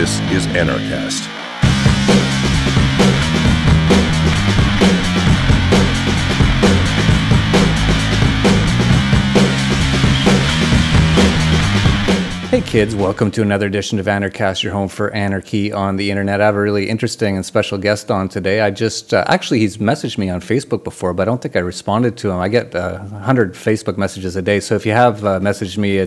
This is Anarchast. Hey kids, welcome to another edition of Anarchast, your home for anarchy on the internet. I have a really interesting and special guest on today. I just, actually he's messaged me on Facebook before, but I don't think I responded to him. I get 100 Facebook messages a day, so if you have messaged me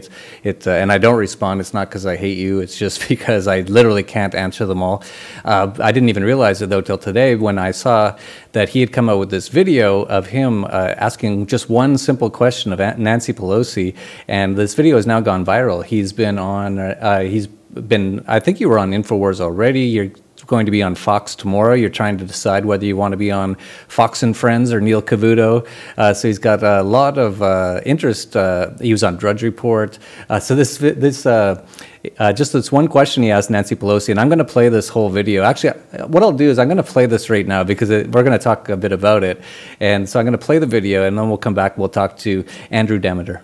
and I don't respond, it's not because I hate you, it's just because I literally can't answer them all. I didn't even realize it though till today when I saw that he had come out with this video of him asking just one simple question of Nancy Pelosi, and this video has now gone viral. He's been on, I think you were on InfoWars already. You're going to be on Fox tomorrow. You're trying to decide whether you want to be on Fox and Friends or Neil Cavuto. So he's got a lot of interest. He was on Drudge Report. So just this one question he asked Nancy Pelosi, and I'm going to play this whole video. Actually, what I'll do is I'm going to play this right now because we're going to talk a bit about it. And so I'm going to play the video, and then we'll come back. We'll talk to Andrew Demeter.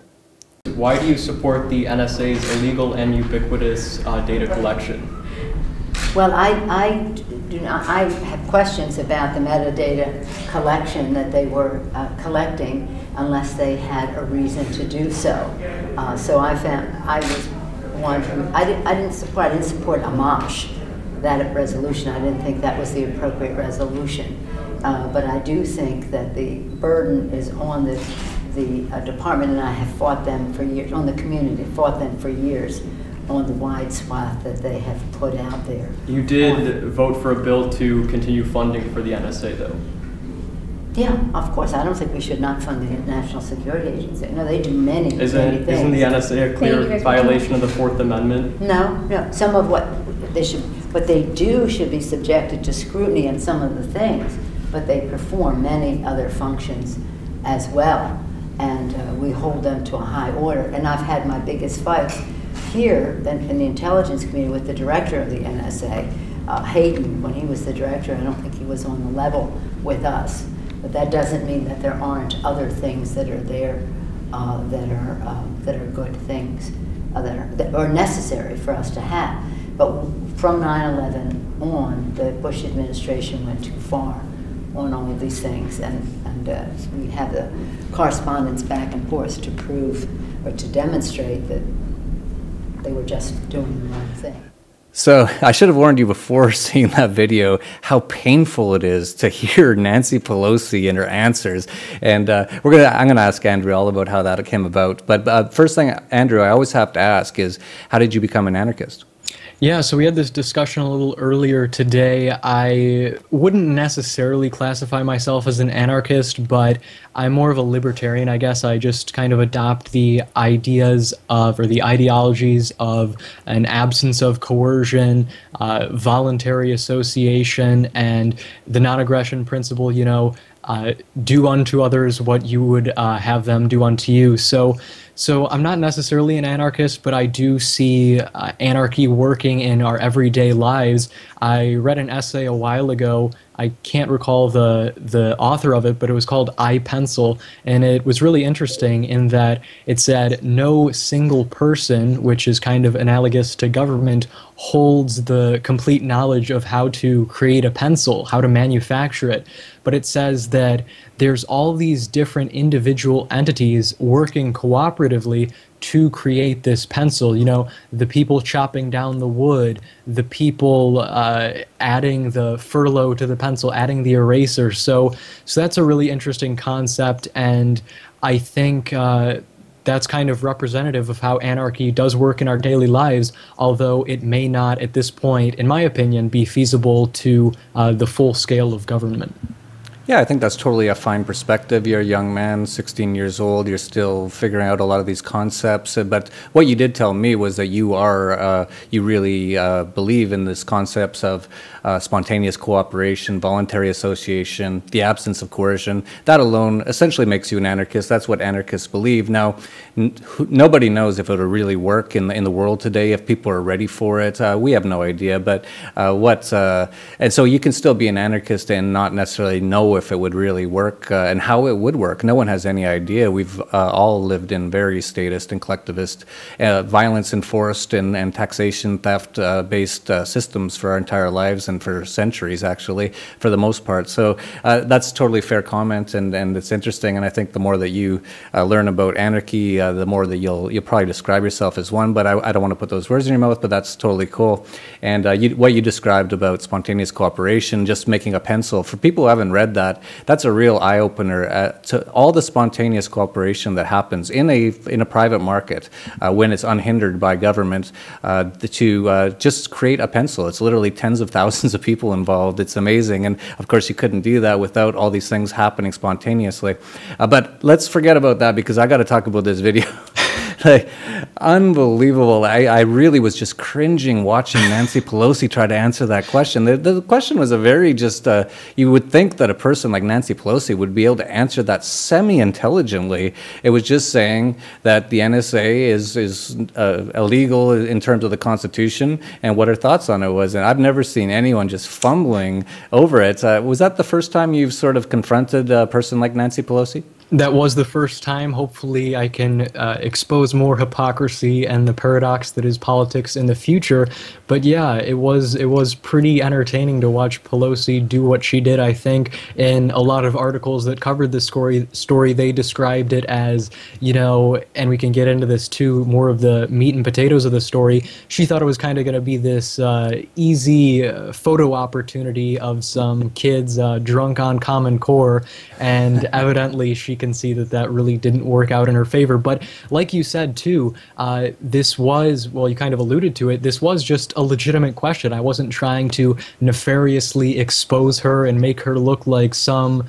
Why do you support the NSA's illegal and ubiquitous data collection? Well, I have questions about the metadata collection that they were collecting unless they had a reason to do so. So I was one who, I didn't support Amash, that resolution. I didn't think that was the appropriate resolution. But I do think that the burden is on the department, and I have fought them for years, on the community, fought them for years on the wide swath that they have put out there. You did vote for a bill to continue funding for the NSA, though. Yeah, of course. I don't think we should not fund the National Security Agency. No, they do many things. Isn't the NSA a clear violation of the Fourth Amendment? No. Some of what they do should be subjected to scrutiny in some of the things, but they perform many other functions as well. And we hold them to a high order. And I've had my biggest fights here in the intelligence community with the director of the NSA, Hayden. When he was the director, I don't think he was on the level with us. But that doesn't mean that there aren't other things that are there that are good things, that are necessary for us to have. But from 9/11 on, the Bush administration went too far on all of these things, and we have the correspondence back and forth to prove or to demonstrate that they were just doing the wrong thing. So I should have warned you before seeing that video how painful it is to hear Nancy Pelosi and her answers. And I'm gonna ask Andrew all about how that came about. But first thing, Andrew, I always have to ask is, how did you become an anarchist? Yeah, so we had this discussion a little earlier today. I wouldn't necessarily classify myself as an anarchist, but I'm more of a libertarian, I guess. I just kind of adopt the ideas of, or the ideologies of, an absence of coercion, voluntary association, and the non-aggression principle, you know, do unto others what you would have them do unto you. So I'm not necessarily an anarchist, but I do see anarchy working in our everyday lives. I read an essay a while ago. I can't recall the author of it, but it was called I Pencil, and it was really interesting in that it said no single person, which is kind of analogous to government, holds the complete knowledge of how to create a pencil, how to manufacture it. But it says that there's all these different individual entities working cooperatively to create this pencil. You know, the people chopping down the wood, the people adding the furlough to the pencil, adding the eraser. So that's a really interesting concept, and I think that's kind of representative of how anarchy does work in our daily lives, although it may not, at this point, in my opinion, be feasible to the full scale of government. Yeah, I think that's totally a fine perspective. You're a young man, 16 years old. You're still figuring out a lot of these concepts. But what you did tell me was that you really believe in these concepts of spontaneous cooperation, voluntary association, the absence of coercion. That alone essentially makes you an anarchist. That's what anarchists believe. Now, nobody knows if it'll really work in the world today, if people are ready for it. We have no idea. But and so you can still be an anarchist and not necessarily know know if it would really work and how it would work. No one has any idea. We've all lived in very statist and collectivist, violence enforced and taxation theft based systems for our entire lives and for centuries, actually, for the most part. So that's totally fair comment, and it's interesting. And I think the more that you learn about anarchy, the more that you'll probably describe yourself as one. But I don't want to put those words in your mouth, but that's totally cool. And what you described about spontaneous cooperation, just making a pencil, for people who haven't read that, that's a real eye-opener to all the spontaneous cooperation that happens in a private market when it's unhindered by government to just create a pencil. It's literally tens of thousands of people involved. It's amazing. And of course, you couldn't do that without all these things happening spontaneously. But let's forget about that, because I got to talk about this video. Like, unbelievable. I really was just cringing watching Nancy Pelosi try to answer that question. The question was a very just, you would think that a person like Nancy Pelosi would be able to answer that semi-intelligently. It was just saying that the NSA is illegal in terms of the Constitution and what her thoughts on it was. And I've never seen anyone just fumbling over it. Was that the first time you've sort of confronted a person like Nancy Pelosi? That was the first time. Hopefully I can expose more hypocrisy and the paradox that is politics in the future. But yeah, it was pretty entertaining to watch Pelosi do what she did. I think in a lot of articles that covered this story, they described it as, you know, and we can get into this too, more of the meat and potatoes of the story. She thought it was kind of going to be this easy photo opportunity of some kids drunk on Common Core, and evidently she can see that that really didn't work out in her favor. But like you said too, this was, well, you kind of alluded to it, this was just a legitimate question. I wasn't trying to nefariously expose her and make her look like some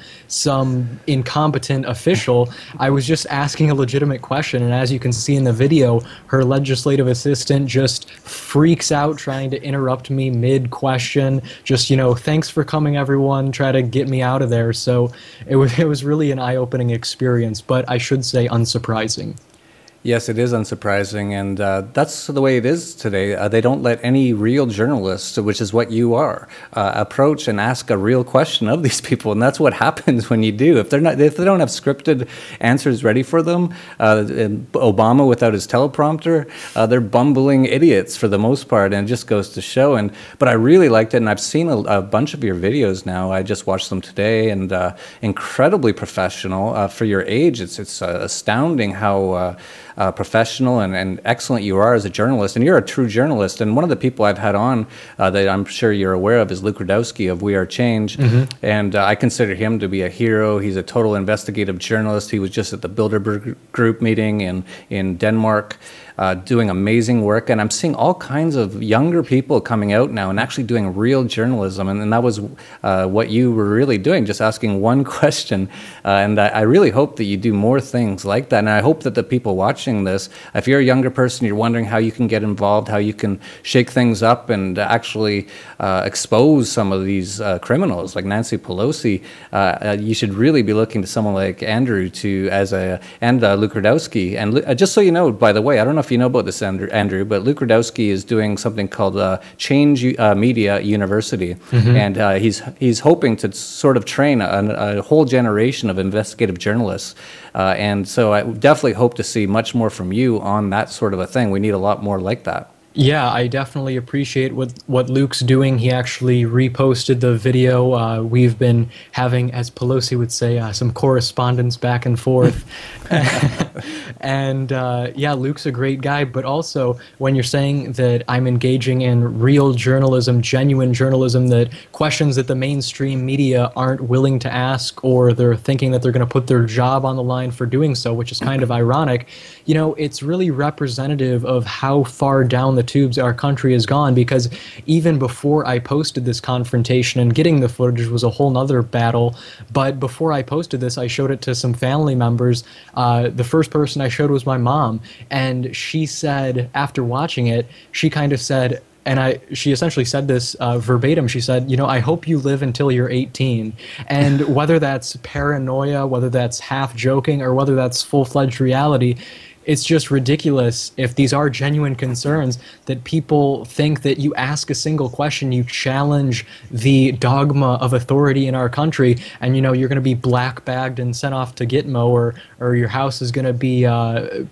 incompetent official. I was just asking a legitimate question, and as you can see in the video, her legislative assistant just freaks out trying to interrupt me mid-question, just, you know, thanks for coming everyone, try to get me out of there. So it was really an eye-opening experience, but I should say unsurprising. Yes, it is unsurprising, and that's the way it is today. They don't let any real journalist, which is what you are, approach and ask a real question of these people, and that's what happens when you do. If they don't have scripted answers ready for them, Obama without his teleprompter, they're bumbling idiots for the most part, and it just goes to show. But I really liked it, and I've seen a bunch of your videos now. I just watched them today, and incredibly professional for your age. It's astounding how professional and excellent you are as a journalist, and you're a true journalist. And one of the people I've had on that I'm sure you're aware of is Luke Rudowski of We Are Change, and I consider him to be a hero. He's a total investigative journalist. He was just at the Bilderberg Group meeting in Denmark, doing amazing work, and I'm seeing all kinds of younger people coming out now and actually doing real journalism, and that was what you were really doing, just asking one question, and I really hope that you do more things like that, and I hope that the people watching this, if you're a younger person, you're wondering how you can get involved, how you can shake things up and actually expose some of these criminals like Nancy Pelosi, you should really be looking to someone like Andrew and Luke Rudowski. And just so you know, by the way, I don't know if you know about this, Andrew, but Luke Rudowski is doing something called Change Media University, and he's hoping to sort of train a whole generation of investigative journalists, and so I definitely hope to see much more from you on that sort of a thing. We need a lot more like that. Yeah, I definitely appreciate what Luke's doing. He actually reposted the video. We've been having, as Pelosi would say, some correspondence back and forth. And yeah, Luke's a great guy, but also when you're saying that I'm engaging in real journalism, genuine journalism, that questions that the mainstream media aren't willing to ask, or they're thinking that they're going to put their job on the line for doing so, which is kind of ironic, you know, it's really representative of how far down the tubes our country has gone, because even before I posted this confrontation, and getting the footage was a whole nother battle, but before I posted this, I showed it to some family members. The first person I showed was my mom, and she said, after watching it, she kind of said, and she essentially said this verbatim. She said, you know, I hope you live until you're 18. And whether that's paranoia, whether that's half joking, or whether that's full-fledged reality, it's just ridiculous if these are genuine concerns that people think that you ask a single question, you challenge the dogma of authority in our country, and you're going to be black bagged and sent off to Gitmo, or your house is going to be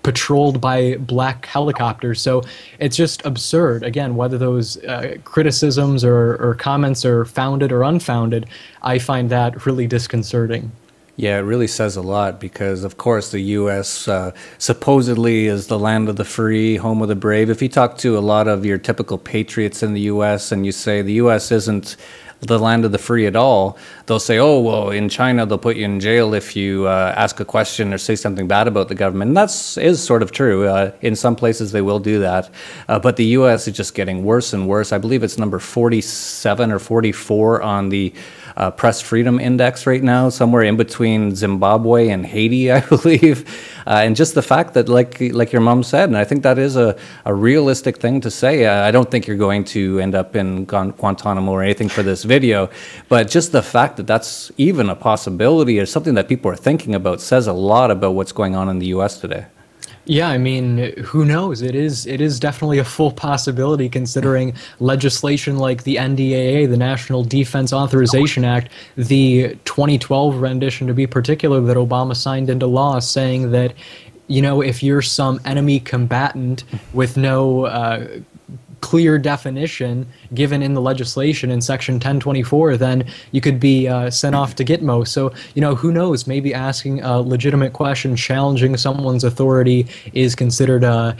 patrolled by black helicopters. So it's just absurd. Again, whether those criticisms or comments are founded or unfounded, I find that really disconcerting. Yeah, it really says a lot because, of course, the U.S. Supposedly is the land of the free, home of the brave. If you talk to a lot of your typical patriots in the U.S. and you say the U.S. isn't the land of the free at all, they'll say, oh, well, in China, they'll put you in jail if you ask a question or say something bad about the government. And that is sort of true. In some places, they will do that. But the U.S. is just getting worse and worse. I believe it's number 47 or 44 on the press freedom index right now, somewhere in between Zimbabwe and Haiti, I believe. And just the fact that, like your mom said, and I think that is a realistic thing to say. I don't think you're going to end up in Guantanamo or anything for this video, but just the fact that that's even a possibility or something that people are thinking about says a lot about what's going on in the U.S. today. Yeah, I mean, who knows? It is definitely a full possibility considering legislation like the NDAA, the National Defense Authorization Act, the 2012 rendition to be particular that Obama signed into law saying that, if you're some enemy combatant with no clear definition given in the legislation in Section 1024, then you could be sent off to Gitmo. So, who knows? Maybe asking a legitimate question, challenging someone's authority is considered a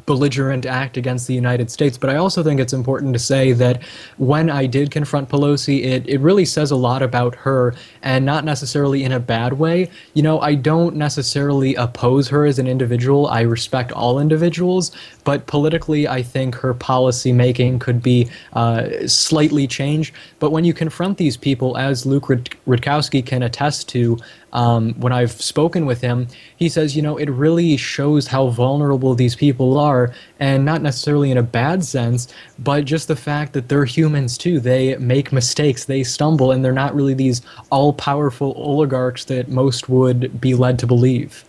belligerent act against the United States. But I also think it's important to say that when I did confront Pelosi, it really says a lot about her, and not necessarily in a bad way. I don't necessarily oppose her as an individual. I respect all individuals, but politically, I think her policy making could be slightly changed. But when you confront these people, as Luke Rutkowski can attest to, when I've spoken with him, he says, it really shows how vulnerable these people are, and not necessarily in a bad sense, but just the fact that they're humans too. They make mistakes, they stumble, and they're not really these all-powerful oligarchs that most would be led to believe.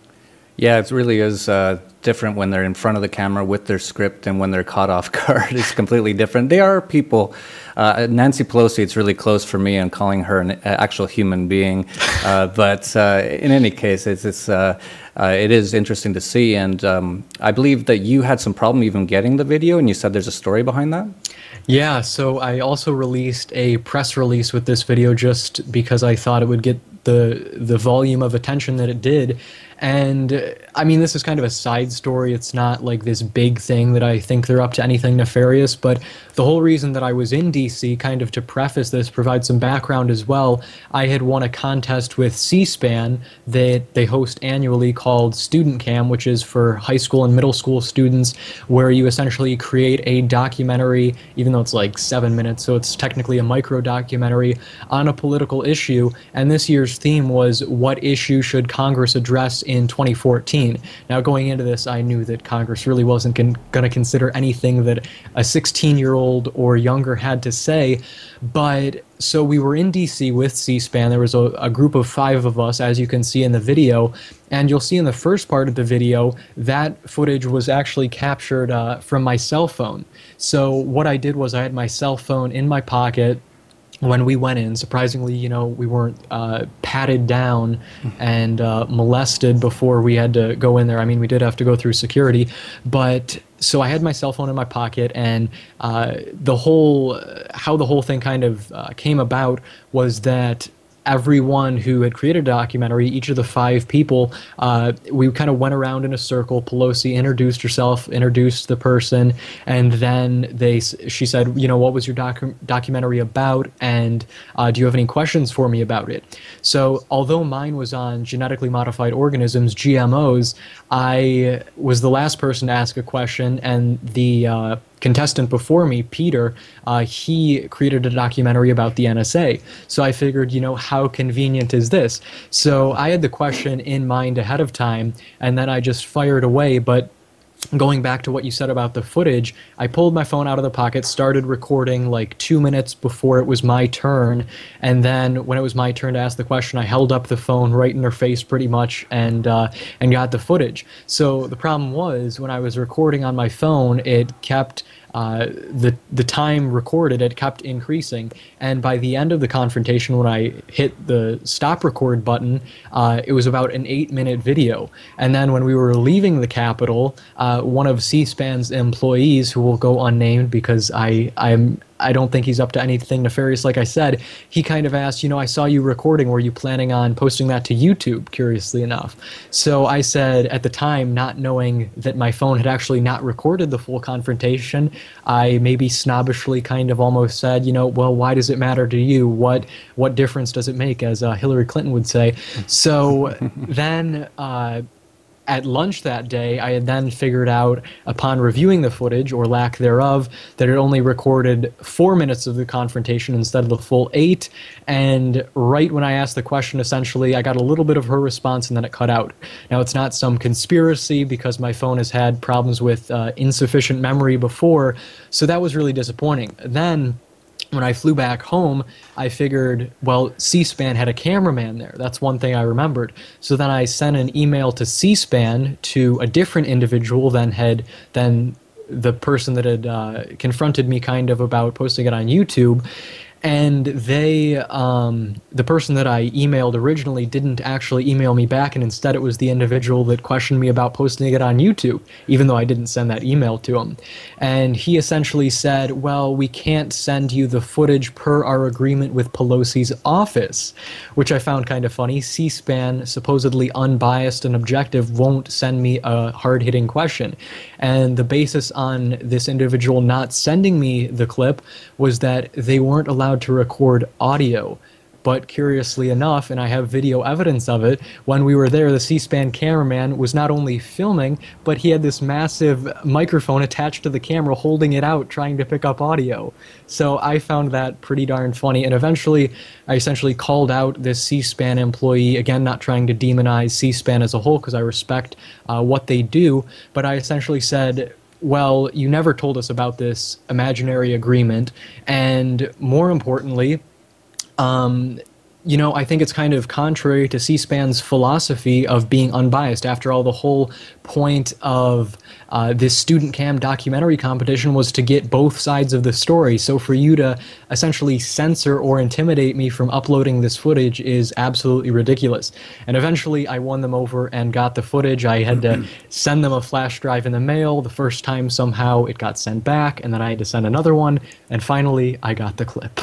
Yeah, it really is different when they're in front of the camera with their script and when they're caught off guard. It's completely different. They are people. Nancy Pelosi, it's really close for me on calling her an actual human being. But in any case, it is interesting to see. And I believe that you had some problem even getting the video, and you said there's a story behind that? Yeah, so I also released a press release with this video just because I thought it would get the volume of attention that it did. And I mean, this is kind of a side story. It's not like this big thing that I think they're up to anything nefarious, but the whole reason that I was in DC, kind of to preface this, provide some background as well, I had won a contest with C-SPAN that they host annually called Student Cam, which is for high school and middle school students, where you essentially create a documentary, even though it's like 7 minutes, so it's technically a micro-documentary on a political issue. And this year's theme was, what issue should Congress address in 2014? Now, going into this, I knew that Congress really wasn't going to consider anything that a 16-year-old or younger had to say, but so we were in DC with C-SPAN. There was a group of 5 of us, as you can see in the video, and you'll see in the first part of the video that footage was actually captured from my cell phone. So what I did was I had my cell phone in my pocket when we went in. Surprisingly, we weren't patted down and molested before we had to go in there. I mean, we did have to go through security, but so I had my cell phone in my pocket, and how the whole thing kind of came about was that everyone who had created a documentary, each of the 5 people, we kind of went around in a circle. Pelosi introduced herself, introduced the person, and then she said, what was your documentary about, and do you have any questions for me about it? So although mine was on genetically modified organisms, GMOs, I was the last person to ask a question, and the contestant before me, Peter, he created a documentary about the NSA. So I figured, how convenient is this? So I had the question in mind ahead of time, and then I just fired away. But going back to what you said about the footage, I pulled my phone out of the pocket, started recording like 2 minutes before it was my turn, and then when it was my turn to ask the question, I held up the phone right in her face pretty much and got the footage. So the problem was when I was recording on my phone, it kept the time recorded, it kept increasing, and by the end of the confrontation, when I hit the stop record button, it was about an 8-minute video. And then when we were leaving the Capitol, one of C-SPAN's employees, who will go unnamed because I don't think he's up to anything nefarious, like I said, he kind of asked, I saw you recording, were you planning on posting that to YouTube, curiously enough? So I said, at the time, not knowing that my phone had actually not recorded the full confrontation, I maybe snobbishly kind of almost said, well, why does it matter to you? What difference does it make, as Hillary Clinton would say? So then at lunch that day, I had then figured out, upon reviewing the footage, or lack thereof, that it only recorded 4 minutes of the confrontation instead of the full 8, and right when I asked the question, essentially, I got a little bit of her response and then it cut out. Now, it's not some conspiracy, because my phone has had problems with insufficient memory before, so that was really disappointing. Then, when I flew back home, I figured, well, C-SPAN had a cameraman there. That's one thing I remembered. So then I sent an email to C-SPAN to a different individual than the person that had confronted me kind of about posting it on YouTube. And they, the person that I emailed originally didn't actually email me back, and instead it was the individual that questioned me about posting it on YouTube, even though I didn't send that email to him. And he essentially said, well, we can't send you the footage per our agreement with Pelosi's office, which I found kind of funny. C-SPAN, supposedly unbiased and objective, won't send me a hard-hitting question. And the basis on this individual not sending me the clip was that they weren't allowed to record audio. But curiously enough, and I have video evidence of it, when we were there, the C-SPAN cameraman was not only filming, but he had this massive microphone attached to the camera holding it out, trying to pick up audio. So I found that pretty darn funny, and eventually I essentially called out this C-SPAN employee, again not trying to demonize C-SPAN as a whole, because I respect what they do, but I essentially said, well, you never told us about this imaginary agreement, and more importantly, I think it's kind of contrary to C-SPAN's philosophy of being unbiased. After all, the whole point of this student cam documentary competition was to get both sides of the story. So for you to essentially censor or intimidate me from uploading this footage is absolutely ridiculous. And eventually I won them over and got the footage. I had to send them a flash drive in the mail. The first time somehow it got sent back, and then I had to send another one, and finally I got the clip.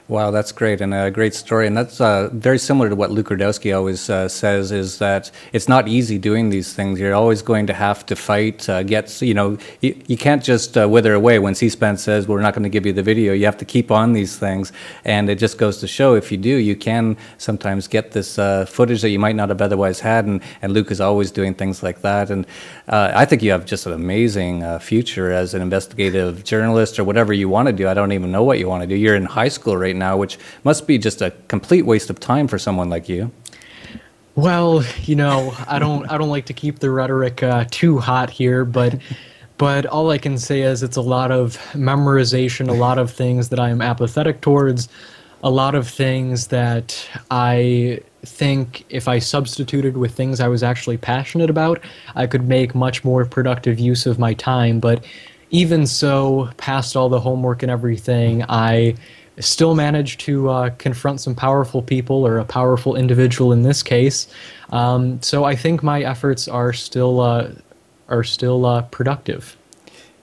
Wow, that's great, and a great story. And that's very similar to what Luke Rudowski always says, is that it's not easy doing these things. You're always going to have to fight, you can't just wither away when C-SPAN says, we're not going to give you the video. You have to keep on these things, and it just goes to show, if you do, you can sometimes get this footage that you might not have otherwise had, and Luke is always doing things like that. And I think you have just an amazing future as an investigative journalist, or whatever you want to do. I don't even know what you want to do. You're in high school right now, which must be just a complete waste of time for someone like you. Well, I don't like to keep the rhetoric too hot here, but all I can say is it's a lot of memorization, a lot of things that I am apathetic towards, a lot of things that I think if I substituted with things I was actually passionate about, I could make much more productive use of my time. But even so, past all the homework and everything, I still managed to confront some powerful people, or a powerful individual in this case. So I think my efforts are still productive.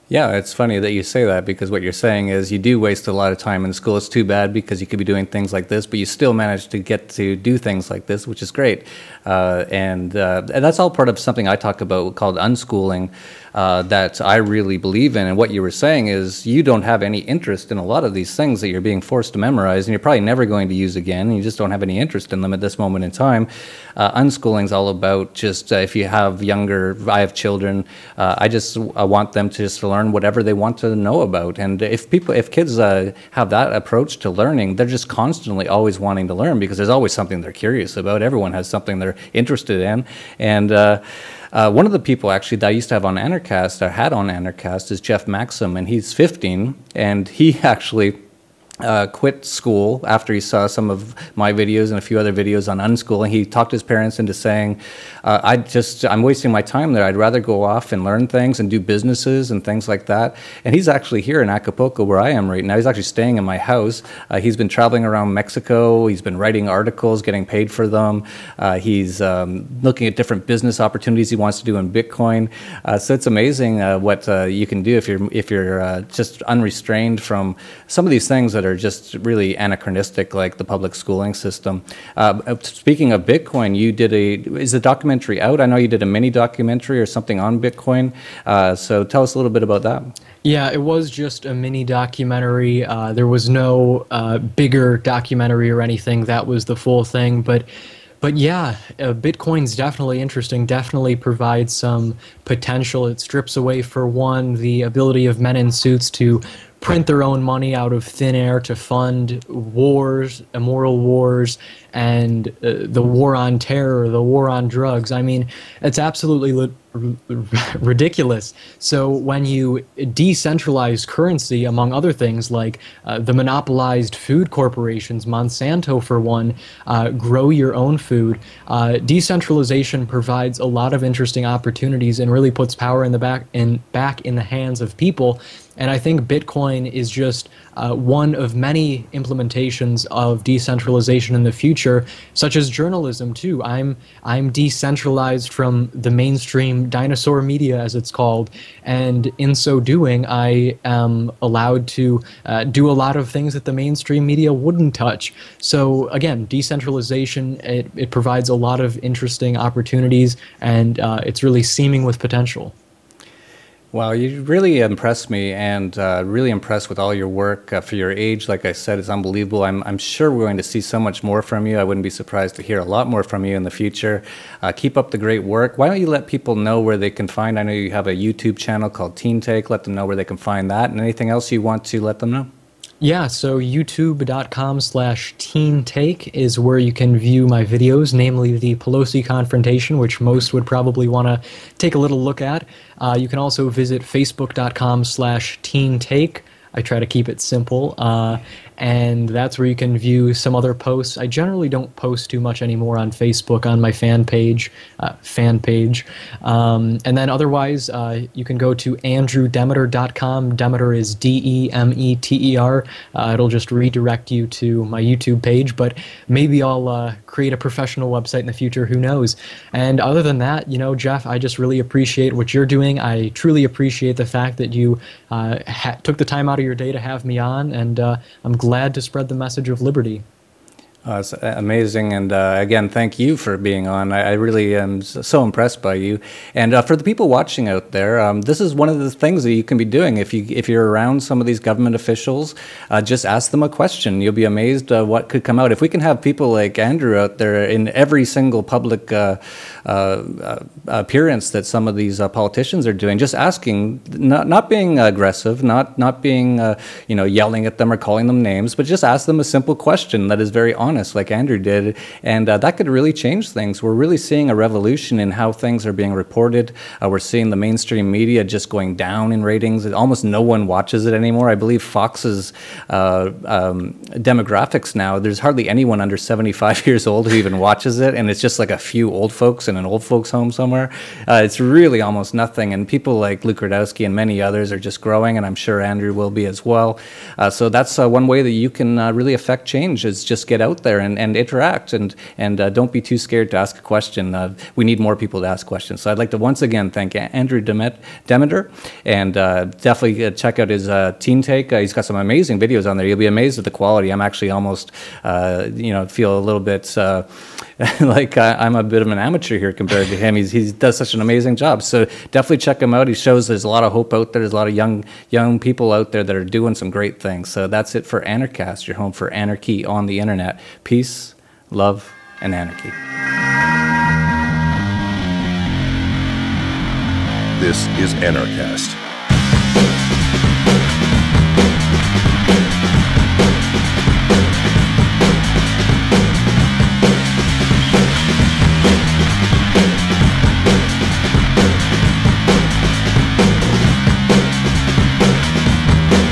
Yeah, it's funny that you say that, because what you're saying is you do waste a lot of time in school. It's too bad, because you could be doing things like this, but you still manage to get to do things like this, which is great. And that's all part of something I talk about called unschooling, that I really believe in. And what you were saying is you don't have any interest in a lot of these things that you're being forced to memorize, and you're probably never going to use again, and you just don't have any interest in them at this moment in time. Unschooling is all about just, if you have I have children, I just want them to just learn whatever they want to know about. And if kids have that approach to learning, they're just constantly always wanting to learn, because there's always something they're curious about. Everyone has something they're interested in. And One of the people actually that I used to have on Anarchast, or had on Anarchast, is Jeff Maxim, and he's 15, and he actually quit school after he saw some of my videos and a few other videos on unschooling. He talked his parents into saying, I'm wasting my time there. I'd rather go off and learn things and do businesses and things like that. And he's actually here in Acapulco, where I am right now. He's actually staying in my house. He's been traveling around Mexico. He's been writing articles, getting paid for them. He's looking at different business opportunities he wants to do in Bitcoin. So it's amazing what you can do if you're just unrestrained from some of these things that are just really anachronistic, like the public schooling system. Speaking of Bitcoin, you did is the documentary out? I know you did a mini documentary or something on Bitcoin. So tell us a little bit about that. Yeah, it was just a mini documentary. There was no bigger documentary or anything. That was the full thing. But yeah, Bitcoin's definitely interesting, definitely provides some potential. It strips away, for one, the ability of men in suits to print their own money out of thin air to fund wars, immoral wars, and the war on terror, the war on drugs. I mean, it's absolutely ridiculous. So when you decentralize currency, among other things, like the monopolized food corporations, Monsanto for one, grow your own food, decentralization provides a lot of interesting opportunities and really puts power in the back in the hands of people. And I think Bitcoin is just one of many implementations of decentralization in the future, such as journalism too. I'm decentralized from the mainstream dinosaur media, as it's called, and in so doing, I am allowed to do a lot of things that the mainstream media wouldn't touch. So again, decentralization, it provides a lot of interesting opportunities, and it's really seeming with potential. Wow, you really impressed me, and really impressed with all your work. For your age, like I said, it's unbelievable. I'm sure we're going to see so much more from you. I wouldn't be surprised to hear a lot more from you in the future. Keep up the great work. Why don't you let people know where they can find, I know you have a YouTube channel called Teen Take. Let them know where they can find that, and anything else you want to let them know? Yeah, so youtube.com/teentake is where you can view my videos, namely the Pelosi confrontation, which most would probably want to take a little look at. You can also visit facebook.com/teentake. I try to keep it simple, and that's where you can view some other posts. I generally don't post too much anymore on Facebook on my fan page. And then otherwise, you can go to andrewdemeter.com. Demeter is Demeter. It'll just redirect you to my YouTube page, but maybe I'll create a professional website in the future, who knows. And other than that, you know, Jeff, I just really appreciate what you're doing. I truly appreciate the fact that you took the time out of your day to have me on, and I'm glad to spread the message of liberty. It's amazing, and again, thank you for being on. I really am so impressed by you. And for the people watching out there, this is one of the things that you can be doing. If you're around some of these government officials, just ask them a question. You'll be amazed what could come out. If we can have people like Andrew out there in every single public appearance that some of these politicians are doing, just asking, not being aggressive, not being yelling at them or calling them names, but just ask them a simple question that is very honest, like Andrew did, and that could really change things. We're really seeing a revolution in how things are being reported. We're seeing the mainstream media just going down in ratings. Almost no one watches it anymore. I believe Fox's demographics now, there's hardly anyone under 75 years old who even watches it, and it's just like a few old folks in an old folks home somewhere. It's really almost nothing, and people like Luke Rudowski and many others are just growing, and I'm sure Andrew will be as well. So that's one way that you can really affect change, is just get out there and interact, and don't be too scared to ask a question. We need more people to ask questions. So I'd like to once again thank Andrew Demeter, and definitely check out his Teen Take. He's got some amazing videos on there. You'll be amazed at the quality. I'm actually almost feel a little bit like I'm a bit of an amateur here compared to him. He does such an amazing job. So definitely check him out. He shows there's a lot of hope out there. There's a lot of young people out there that are doing some great things. So that's it for Anarchast, your home for anarchy on the internet. Peace, love, and anarchy. This is Anarchast.